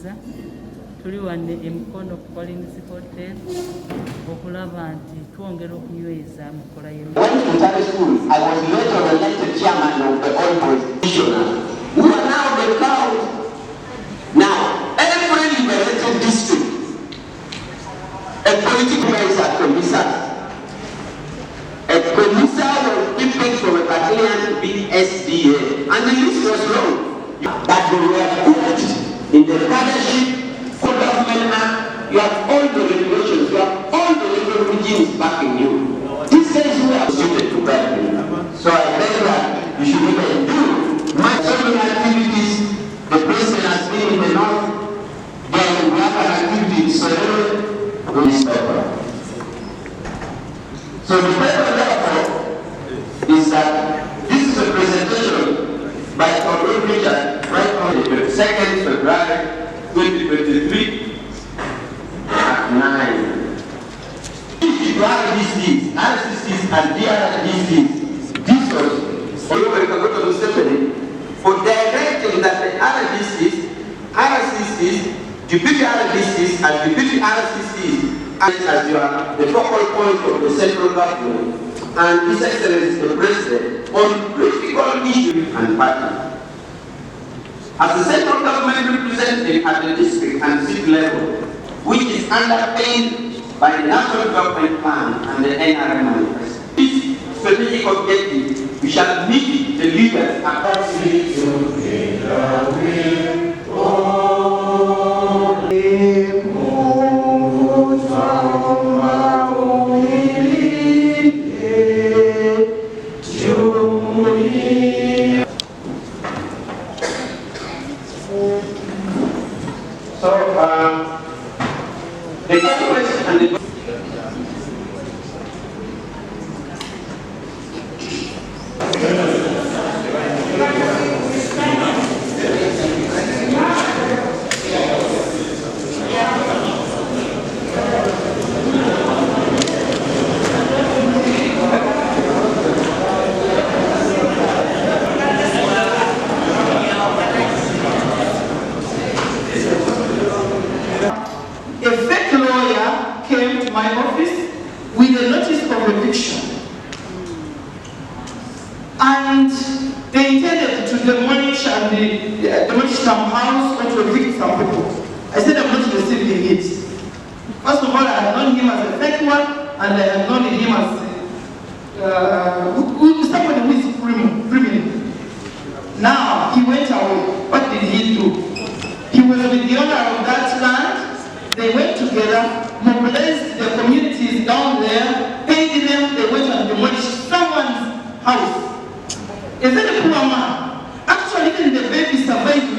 okukkiriza tuli wanne mukono Collins Hotel okulaba nti twongera okunyweza mu kola y'emirimu. When to Tari School, I was later elected chairman of the All Boys Commissioner. We are now the crowd. Now, every liberated district, a political is a commissar. A commissar was picked from a battalion BSDA, and the list was long. But we were put in the partnership for government act. You have all the regulations, you have all the legal regimes backing you. These days we are suited to back you. So I beg that you should even do so many activities. The president has been in the north, then we have an activity in Solero with this paper. So the paper therefore is that this is a presentation by Dr. Richard right on the 22nd February 2023 at 9. RDCs, RCCs and DRDCs, this was for directing that the RDCs, RCCs, deputy RDCs and deputy RCCs as you are the focal point of the central government and His Excellency the President on critical issues and party. As the central government representative at the district and city level, which is underpinned by the National Development Plan and the NRM manifesto. This strategic objective, we shall meet the leaders approximately and they intended to demolish some house or to evict some people. I said I'm not receiving it. First of all, I had known him as a fake one, and I had known him as somebody who is criminal. Now he went away. What did he do? He was with the owner of that land. They went together, mobilized the communities down there, paid them. They went and demolished someone's house. A very poor man. Actually, even the baby survived.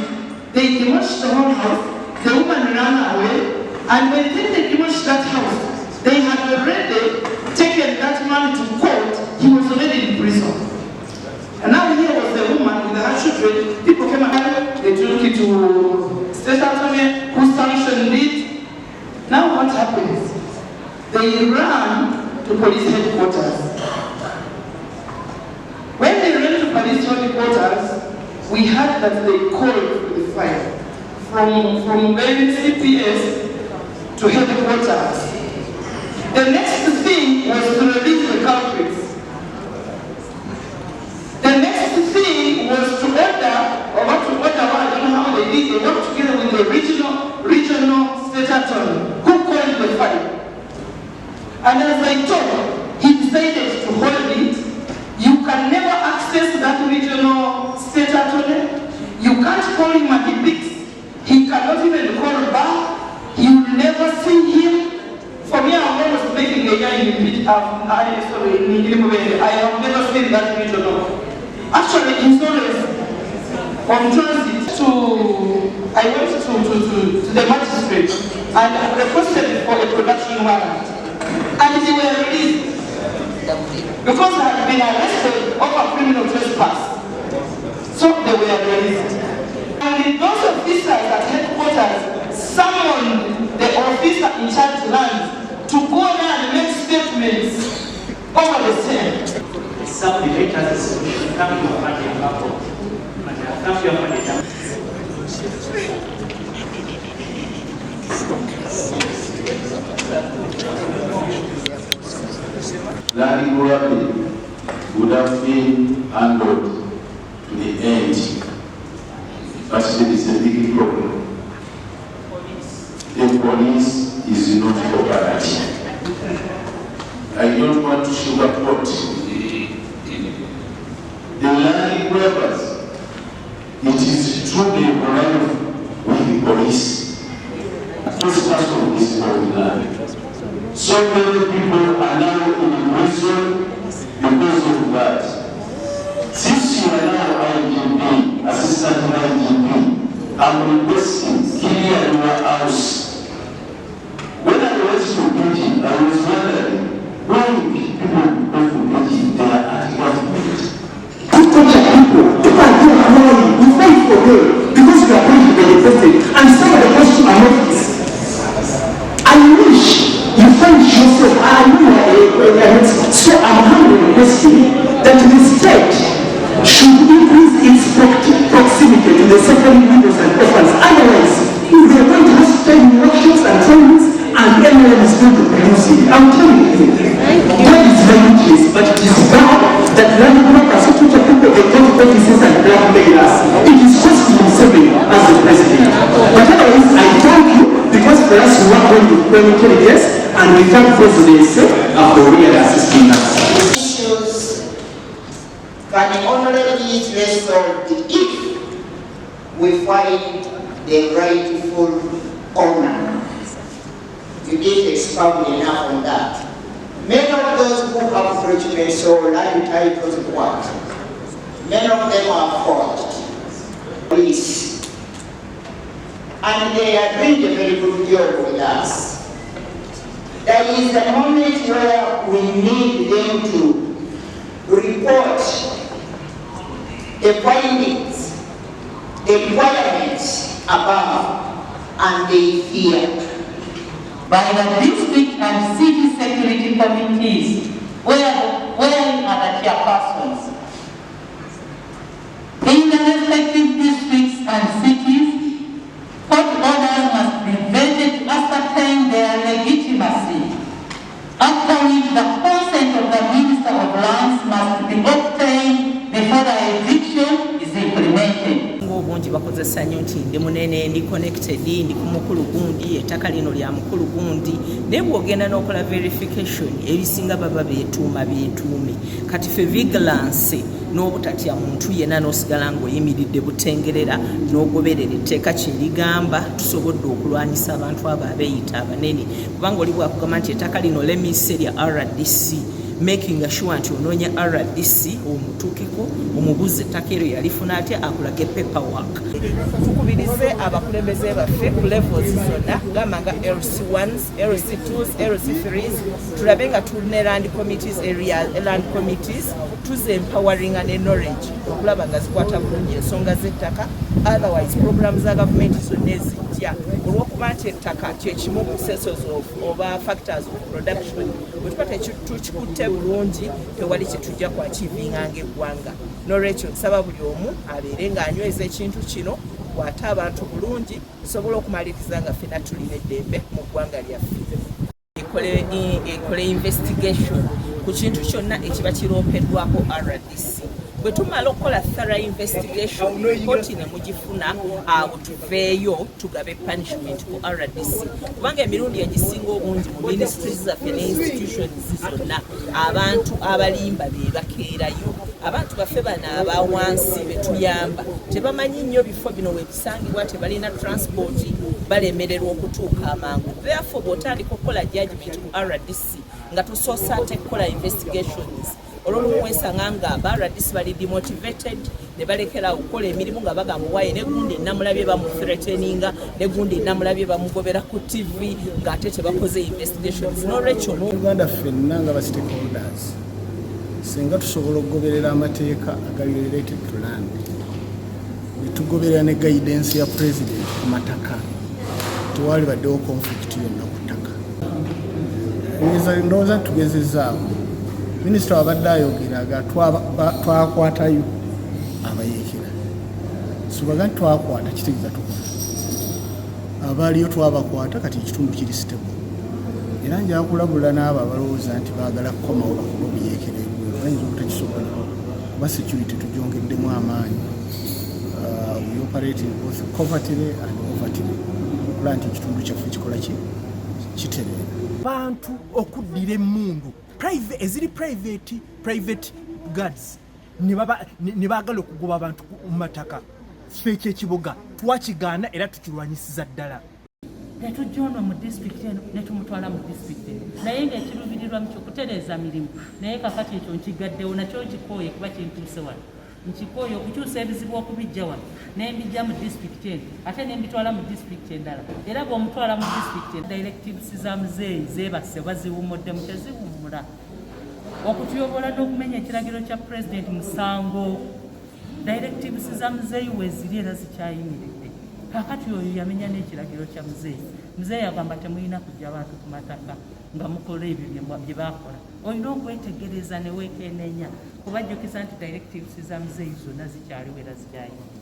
They demolished the whole house. The woman ran away. And when they demolished that house, they had already taken that man to court. He was already in prison. And now here was the woman with her children. People came around. They took it to state attorney who sanctioned it. Now what happens? They ran to police headquarters. When they ran to police headquarters, we heard that they called for the fire from very CPS to headquarters. The next thing was to release the culprits. The next thing was to order, I don't know how they did, they worked together with the regional state attorney who called the fire. And as I told, he decided to hold it. You can never access that regional state attorney. You can't call him and he picks. He cannot even call back. You will never see him. For me, I'm almost making a year in Mubende. I have never seen that regional. Actually, in Solres, on transit I went to the magistrate and requested for a production warrant. And they were released because I had been arrested over criminal trespass. So they were released. And those officers at headquarters summoned the officer in charge land to go there and make statements over the same. Some debaters coming up and robbery would have been handled to the end. But there is a big problem. The police is not cooperative. I don't want to sugarcoat the land grabbers. It is truly a crime with the police. Trespass on this land. So many people are now in prison because of that. Since you are now IGP, Assistant IGP, I'm requesting clear your house. When I went to Bini, I was wondering why people go to Bini, they are anti-government. People are here annoying, we fight for them because we are going to be requested, and some of the questions are not this. I wish you find yourself, I know so I'm having a question that the state should increase its proximity to the secondary windows and orphans. Otherwise, if they are going to have time workshops and trainings, and everyone is going to produce it, I'm telling you, God is very pleased, but it is bad that landmark and so people they go to offices and blackmail us. It is costing Museveni as the president. But otherwise, I thank you because for us we work on the intelligence and we thank presidency for really assisting us. Issues can only be resolved if we find the rightful owner. You did expound enough on that. Many of those who have preachments or land titles of what? Many of them are forged. Police. And they are doing a very good job with us. There is a moment where we need them to report the findings, the requirements above, and they fear. By the district and city security committees, where are the chairpersons? In the respective districts and cities, court orders must be vetted to ascertain their legitimacy, after which the consent of the Minister of Lands must be obtained before the eviction is implemented. Obungi bakozesa nnyo nti ndi munene ndi connected ndi ku mukulu gundi ettaka lino lya mukulu gundi naye bw'ogenda n'okola verification ebisinga baba beetuume kati fe vigilance n'obutatya muntu yenna n'osigala ng'oyimiridde butengerera n'ogoberera etteeka kye ligamba tusobodde okulwanyisa abantu abo abeeyita abanene kubanga oli bwakugamba nti ettaka lino lemise lya RDC making sure nti onoonya RDC omutuukeko omubuze ettaka eryo yalifuna atya akulage paperwork. Tukubirize abakulembeze baffe ku levels zonna gamba nga LC1s, LC2s, LC3s tulabe nga tulina land committees, area land committees tuze empowering ne knowledge okulaba nga zikwata bulungi ensonga z'ettaka. Otherwise programs za gavumenti zonna ezijja olw'okuba nti ettaka kyekimu ku sources oba factors of production bwe tuba tukikutte bulungi tewali kyetujja kwakiivinganga eggwanga. N'olwekyo nsaba buli omu abeere ng'anyweza ekintu kino bw'ate abantu bulungi tusobole okumaliriza nga ffenna tulina eddembe mu ggwanga lyaffe. Ekole investigation ku kintu kyonna ekiba kiroopeddwako RDC. Bwe tumala okukola thorough investigation kkooti ne mugifuna abo tuveeyo tugabe punishment ku RDC kubanga emirundi egisinga obungi mu ministries zaffe ne institutions zonna abantu abalimba be bakeerayo. Abantu baffe bano abawansi betuyamba tebamanyi nnyo bifo bino webisangibwa tebalina transport balemererwa okutuuka amangu. Therefore bw'otandika okukola judgment ku RDC nga tusoosa ate kukola investigations olw'olumu wesanga nga aba RDC bali demotivated ne balekera okukola emirimu nga bagamba waye ne gundi namulabye bamuthreateninga ne gundi namulabye bamugobera ku TV ng'ate tebakoze investigations. N'olwekyo Uganda ffenna nga ba stakeholders singa tusobola okugoberera amateeka agali related to land ne tugoberera ne guidance ya president ku mataka tewali baddewo conflict yonna ku ttaka. Ndowooza tugezezaawo minisita wabadde ayogeraga twakwatayo abayeekera subaga nti twakwata kitegeeza tukola abaaliyo twabakwata kati ekitundu kiri stable era nja kulabula n'abo abalowooza nti baagala kukomawo bakuba obuyeekera ebweru bayinza obutakisobola kuba security tugyongeddemu amaanyi. We operating both covertly and overtly okulaba nti ekitundu kyaffe kikola kitereera. Bantu okuddira emmundu eziri private guards ne baagala okugoba abantu mu mataka. Ffe ekyekiboga twakigaana era tukirwanyisiza ddala. Netujjoonwa mu disitulikiti eno netumutwala mu disitulikiti eno naye ng'ekiruubirirwa mu kyokutereeza mirimu naye kakati ekyo nkigaddewo nakyo nkikooye kuba kintuuse wano nkikooye okukyusa ebizibu okubijja wano nembijja mu disitulikiti eno ate nembitwala mu disitulikiti endala era bw'omutwala mu disitulikiti eno directives za muzeeyi zeebase baziwummuddemu teziwummula okutyobola n'okumenya ekiragiro kya pulezidenti musango. Directives za muzeeyi weeziri era zikyayimiridde. Kakati oyo yamenya n'ekiragiro kya muzeeyi. Muzeeyi agamba temulina kujja abantu ku mataka nga mukola ebyo bye baakola. Olina okwetegereza ne weekenneenya kubajjukiza nti directives za muzeeyi zonna zikyaliwo era zikyayimiridde.